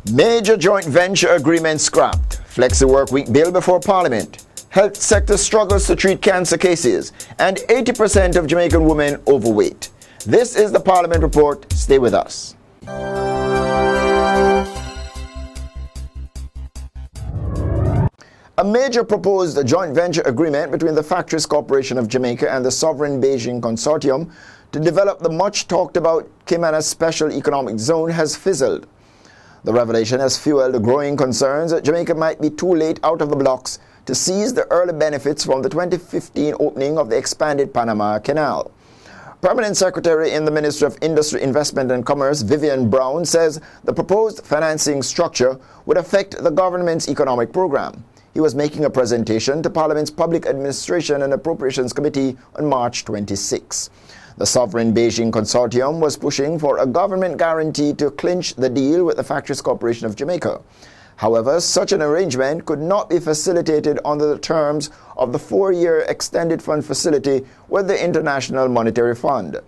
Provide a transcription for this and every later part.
Major joint venture agreement scrapped. Flexi work week bill before Parliament. Health sector struggles to treat cancer cases. And 80% of Jamaican women overweight. This is the Parliament report. Stay with us. A major proposed joint venture agreement between the Factories Corporation of Jamaica and the Sovereign Beijing Consortium to develop the much talked about Caymanas Special Economic Zone has fizzled. The revelation has fueled growing concerns that Jamaica might be too late out of the blocks to seize the early benefits from the 2015 opening of the expanded Panama Canal. Permanent Secretary in the Ministry of Industry, Investment and Commerce, Vivian Brown, says the proposed financing structure would affect the government's economic program. He was making a presentation to Parliament's Public Administration and Appropriations Committee on March 26. The Sovereign Beijing Consortium was pushing for a government guarantee to clinch the deal with the Factories Corporation of Jamaica. However, such an arrangement could not be facilitated under the terms of the 4-year extended fund facility with the International Monetary Fund.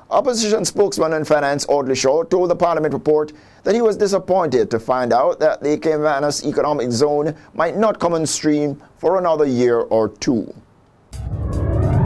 Opposition spokesman on finance Audley Shaw told the Parliament report that he was disappointed to find out that the Caymanas Economic Zone might not come on stream for another year or two.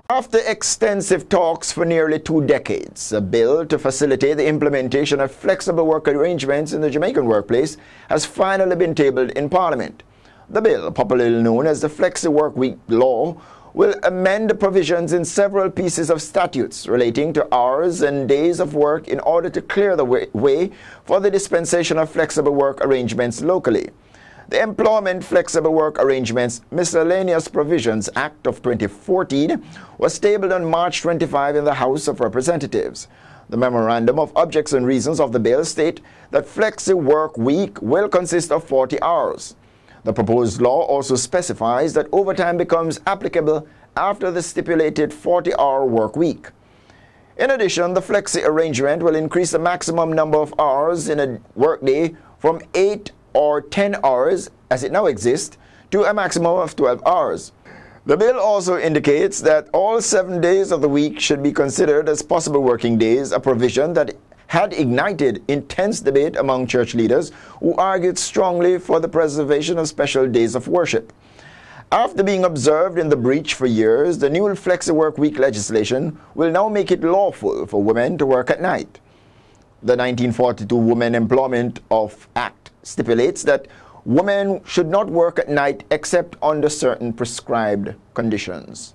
After extensive talks for nearly 2 decades, a bill to facilitate the implementation of flexible work arrangements in the Jamaican workplace has finally been tabled in Parliament. The bill, popularly known as the Flexi Work Week Law, will amend the provisions in several pieces of statutes relating to hours and days of work in order to clear the way for the dispensation of flexible work arrangements locally. The Employment Flexible Work Arrangements Miscellaneous Provisions Act of 2014 was tabled on March 25 in the House of Representatives. The Memorandum of Objects and Reasons of the bill state that Flexi Work Week will consist of 40 hours. The proposed law also specifies that overtime becomes applicable after the stipulated 40-hour work week. In addition, the Flexi arrangement will increase the maximum number of hours in a workday from 8 or 10 hours, as it now exists, to a maximum of 12 hours. The bill also indicates that all 7 days of the week should be considered as possible working days, a provision that had ignited intense debate among church leaders who argued strongly for the preservation of special days of worship. After being observed in the breach for years, the new Flexi Work Week legislation will now make it lawful for women to work at night. The 1942 Women Employment of Act stipulates that women should not work at night except under certain prescribed conditions.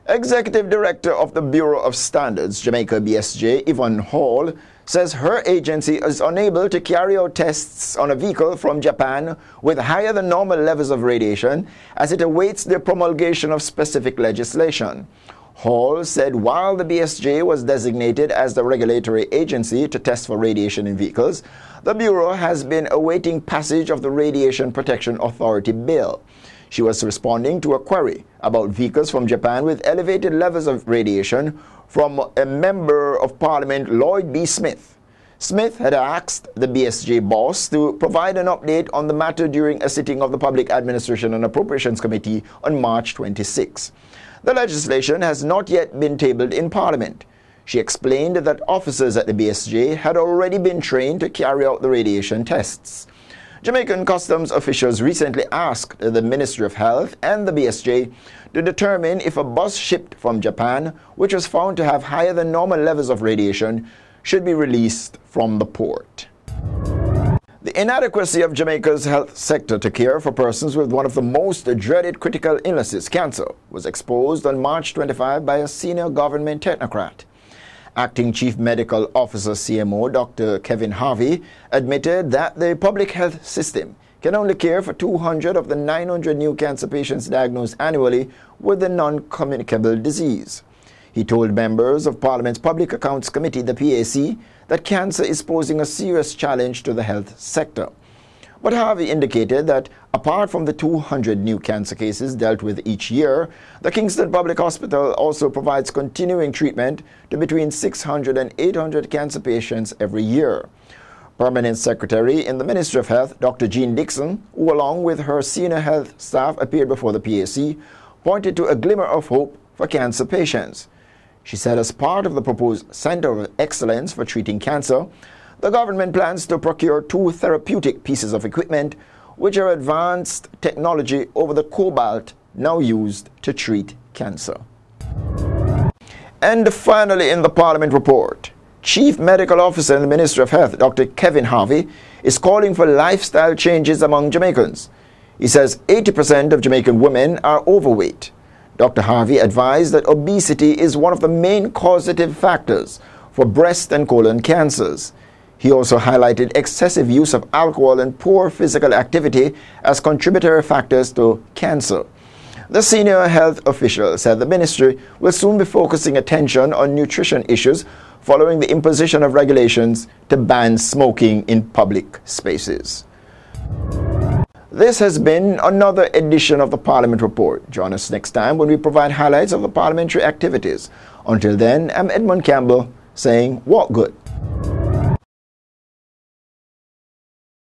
Executive Director of the Bureau of Standards, Jamaica BSJ, Yvonne Hall, says her agency is unable to carry out tests on a vehicle from Japan with higher than normal levels of radiation as it awaits the promulgation of specific legislation. Hall said while the BSJ was designated as the regulatory agency to test for radiation in vehicles, the Bureau has been awaiting passage of the Radiation Protection Authority bill. She was responding to a query about vehicles from Japan with elevated levels of radiation from a member of Parliament, Lloyd B. Smith. Smith had asked the BSJ boss to provide an update on the matter during a sitting of the Public Administration and Appropriations Committee on March 26. The legislation has not yet been tabled in Parliament. She explained that officers at the BSJ had already been trained to carry out the radiation tests. Jamaican customs officials recently asked the Ministry of Health and the BSJ to determine if a bus shipped from Japan, which was found to have higher than normal levels of radiation, should be released from the port. The inadequacy of Jamaica's health sector to care for persons with one of the most dreaded critical illnesses, cancer, was exposed on March 25 by a senior government technocrat. Acting Chief Medical Officer CMO Dr. Kevin Harvey admitted that the public health system can only care for 200 of the 900 new cancer patients diagnosed annually with the non-communicable disease. He told members of Parliament's Public Accounts Committee, the PAC, that cancer is posing a serious challenge to the health sector. But Harvey indicated that apart from the 200 new cancer cases dealt with each year, the Kingston Public Hospital also provides continuing treatment to between 600 and 800 cancer patients every year. Permanent Secretary in the Ministry of Health, Dr. Jean Dixon, who along with her senior health staff appeared before the PAC, pointed to a glimmer of hope for cancer patients. She said as part of the proposed Center of Excellence for Treating Cancer, The government plans to procure 2 therapeutic pieces of equipment which are advanced technology over the cobalt now used to treat cancer. And finally, in the Parliament report, Chief Medical Officer in the Ministry of Health, Dr. Kevin Harvey, is calling for lifestyle changes among Jamaicans. He says 80% of Jamaican women are overweight. Dr. Harvey advised that obesity is one of the main causative factors for breast and colon cancers. He also highlighted excessive use of alcohol and poor physical activity as contributory factors to cancer. The senior health official said the ministry will soon be focusing attention on nutrition issues following the imposition of regulations to ban smoking in public spaces. This has been another edition of the Parliament Report. Join us next time when we provide highlights of the parliamentary activities. Until then, I'm Edmund Campbell saying walk good.